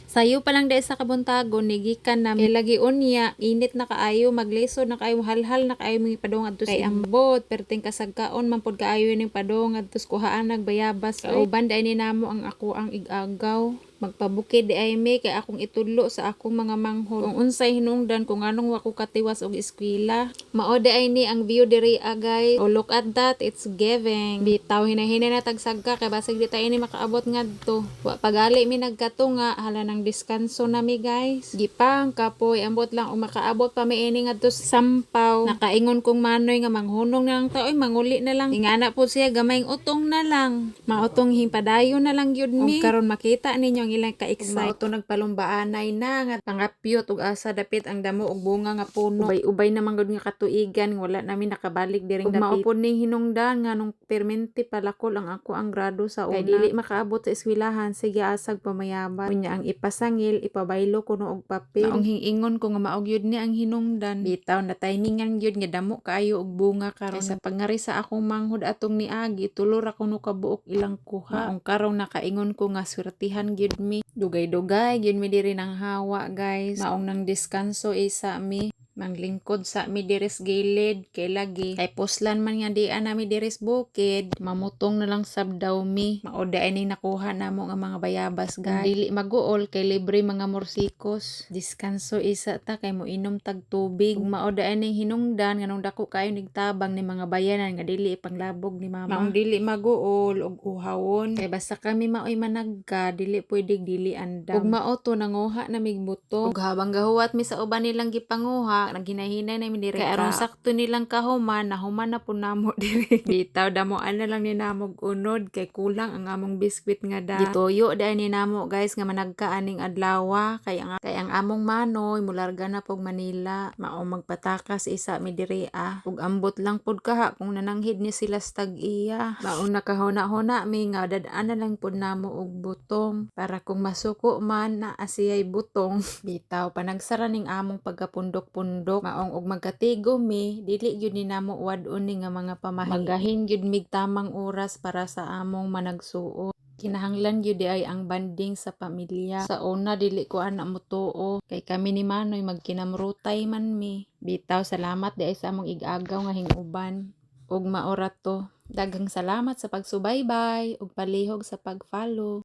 Sayo pa lang dahil sa kabuntagon, nigikan na kay lagi unya, init na kaayo, maglisod na kaayo, halhal na kaayo mga padong adto kay ambot, perting kasagkaon man pod kaayo ning padong adto kuhaan nagbayabas. Kauban dai ni namo ang ako ang igagaw. Magpabukid di ay me kay akong itudlo sa akong mga manghod. Kung unsay hinungdan kung anong wako katiwas og eskwela. Mao di ay ni ang view diri guys. Oh, look at that, it's giving. Bitaw hinahinay na tagsagka kay basig di tayo ni makaabot ngadto. Wa pagali mi nagkatunga hala nang diskanso na mi guys. Gipang kapoy ambot lang og makaabot pa mi ini ngadto sa Sampaw. Nakaingon kong manoy nga manghunong na lang taoy manguli na lang. Ingana po siya gamayng utong na lang. Mautong himpadayon na lang yun mi. Og karon makita ninyo ang ilang ka-excite. Mauto nagpalumbaanay na nga pangapyot ug asa dapit ang damo og bunga nga puno. Ubay-ubay naman gud nga katuigan wala namin nakabalik diring dapit. Mao ning hinungdan nga nung permente palakol ang ako ang grado sa una. Kay dili makaabot sa eskwelahan sige asag pamayaban. Unya ang ipasangil ipabaylo kuno og papel. Naong hingingon ko nga maog yun ni ang hinungdan. Bitaw na timingan yun nga damo kaayo og bunga karon. Sa pangari sa akong manghod atong niagi tulor ako no kabuok ilang kuha. Naong karong nakaingon ko nga swertihan gyud mi. Dugay-dugay gyud mi diri nang hawa guys. Maong nang diskanso isa mi. Manglingkod sa mi diris gilid kay lagi kay puslan man nga di nami diris bukid mamutong na lang sab daw mi maoda ay ning nakuha namo nga mga bayabas guys. Dili maguol kay libre mga morsikos diskanso isa ta kay moinom tag tubig maoda ay ning hinungdan nganong dako kayo nigtabang ni mga bayanan nga dili ipanglabog ni mama. Maong dili maguol og uhawon kay basta kami maoy managka dili pwedeng dili andam ug mao to nanguha na mig buto ug habang gahuwat mi sa uban nilang gipanguha naghinay-hinay na mi diri kay aron sakto nilang kahuman nahuman na po namo diri. Bitaw damoan na lang ni namog unod kay kulang ang among biskwit nga da. Gituyo dai ni namo guys nga managka aning adlaw kay ang among manoy mularga na pog Manila. Mao magpatakas isa mi diri ug ambot lang pod kaha kung nananghid ni sila stag iya. Mao nakahuna-huna mi nga dad-an na lang pod namo og butong para kung masuko man na asiyay butong. Bitaw panagsara ning among pagkapundok-pundok maong og magkatigo mi dili gyud ni namo wad-on ni nga mga pamahi. Magahin gyud mig tamang oras para sa among managsuot. Kinahanglan gyud ay ang banding sa pamilya. Sa una dili ko ana motuo kay kami ni Manoy magkinamrutay man mi. Bitaw salamat di ay sa among ig-agaw nga hinguban. Ug maora to. Daghang salamat sa pagsubaybay ug palihog sa pag-follow.